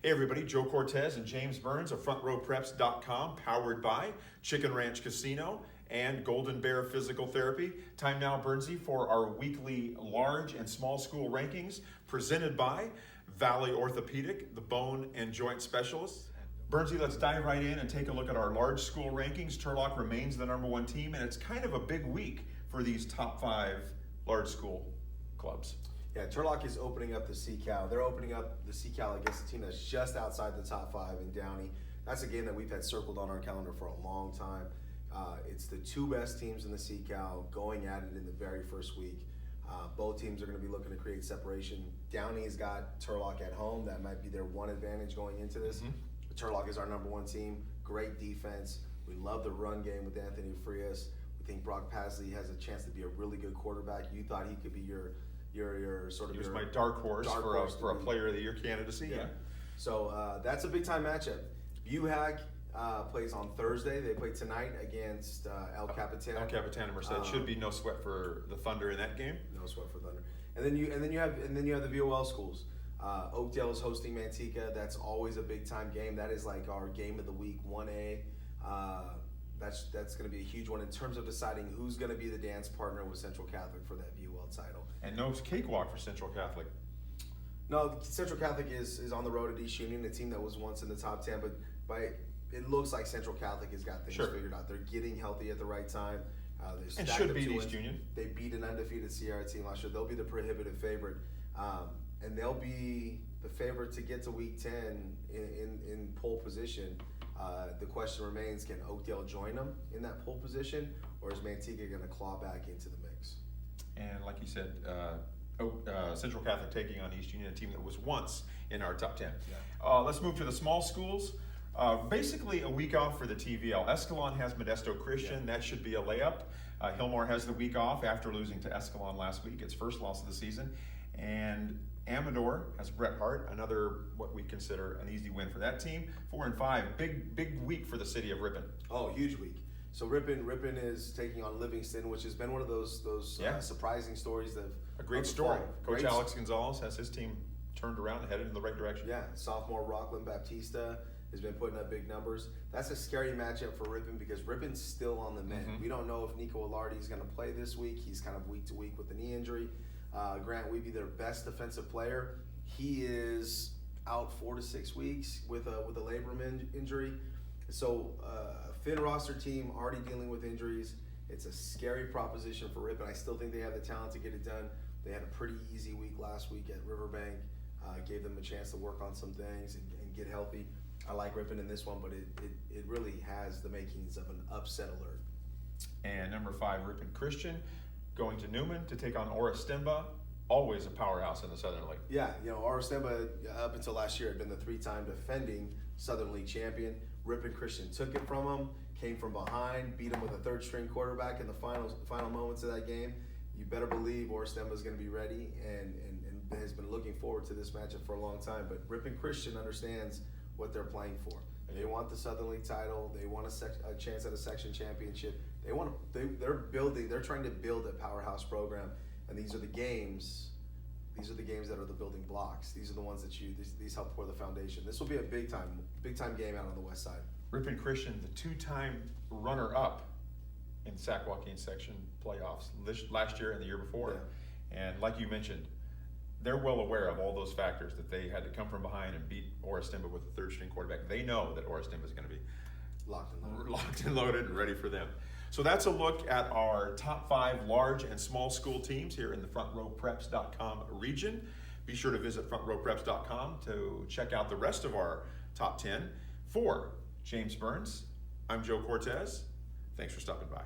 Hey everybody, Joe Cortez and James Burns of FrontRowPreps.com, powered by Chicken Ranch Casino and Golden Bear Physical Therapy. Time now, Burnsy, for our weekly large and small school rankings presented by Valley Orthopedic, the bone and joint specialists. Burnsy, let's dive right in and take a look at our large school rankings. Turlock remains the number one team, and it's kind of a big week for these top 5 large school clubs. Yeah, Turlock is opening up the C-Cal. They're opening up the C-Cal against a team that's just outside the top 5 in Downey. That's a game that we've had circled on our calendar for a long time. It's the 2 best teams in the C-Cal going at it in the very first week. Both teams are going to be looking to create separation. Downey's got Turlock at home. That might be their one advantage going into this. Turlock is our number one team. Great defense. We love the run game with Anthony Frias. We think Brock Pasley has a chance to be a really good quarterback. You thought he could be your sort of. He was my dark horse for a Player of the Year candidacy. Yeah. So that's a big time matchup. Buhack plays on Thursday. They play tonight against El Capitan. El Capitan and Merced. Should be no sweat for the Thunder in that game. No sweat for Thunder. And then you have the VOL schools. Oakdale is hosting Manteca. That's always a big time game. That is like our game of the week, 1A. That's going to be a huge one in terms of deciding who's going to be the dance partner with Central Catholic for that VOL title. And no cakewalk for Central Catholic. No, Central Catholic is on the road at East Union, a team that was once in the top 10, but it looks like Central Catholic has got things figured out. They're getting healthy at the right time. And should beat East Union. They beat an undefeated Sierra team last year. They'll be the prohibitive favorite. And they'll be the favorite to get to week 10 in pole position. The question remains, can Oakdale join them in that pole position, or is Manteca going to claw back into the mix? And like you said, Central Catholic taking on East Union, a team that was once in our top 10. Yeah. Let's move to the small schools. Basically a week off for the TVL. Escalon has Modesto Christian. Yeah. That should be a layup. Hillmore has the week off after losing to Escalon last week, its first loss of the season. And Amador has Bret Hart, another what we consider an easy win for that team. 4-5, big week for the city of Ripon. Oh, huge week. So Ripon is taking on Livingston, which has been one of those surprising stories. A great story. Coach Alex Gonzalez has his team turned around and headed in the right direction. Yeah, sophomore Rockland Baptista has been putting up big numbers. That's a scary matchup for Ripon because Ripon's still on the mend. We don't know if Nico Alardi is going to play this week. He's kind of week to week with the knee injury. Grant Weeby, their best defensive player, he is out 4 to 6 weeks with a labrum injury. So thin roster team already dealing with injuries. It's a scary proposition for Ripon. I still think they have the talent to get it done. They had a pretty easy week last week at Riverbank. Gave them a chance to work on some things and get healthy. I like Ripon in this one, but it really has the makings of an upset alert. And number 5, Ripon Christian, going to Newman to take on Orastemba, always a powerhouse in the Southern League. Yeah, Orastemba up until last year had been the 3-time defending Southern League champion. Ripon Christian took it from them, came from behind, beat them with a third-string quarterback in the final moments of that game. You better believe Orastemba is going to be ready and has been looking forward to this matchup for a long time. But Ripon Christian understands what they're playing for. They want the Southern League title. They want a chance at a section championship. They're trying to build a powerhouse program, and these are the games. These are the games that are the building blocks. These are the ones that these help pour the foundation. This will be a big time game out on the west side. Ripon Christian, the 2-time runner-up in Sac Joaquin section playoffs last year and the year before. Yeah. And like you mentioned, they're well aware of all those factors, that they had to come from behind and beat Orastemba with a third-string quarterback. They know that Orastemba is going to be locked and loaded and ready for them. So that's a look at our top 5 large and small school teams here in the FrontRowPreps.com region. Be sure to visit FrontRowPreps.com to check out the rest of our top 10. For James Burns, I'm Joe Cortez. Thanks for stopping by.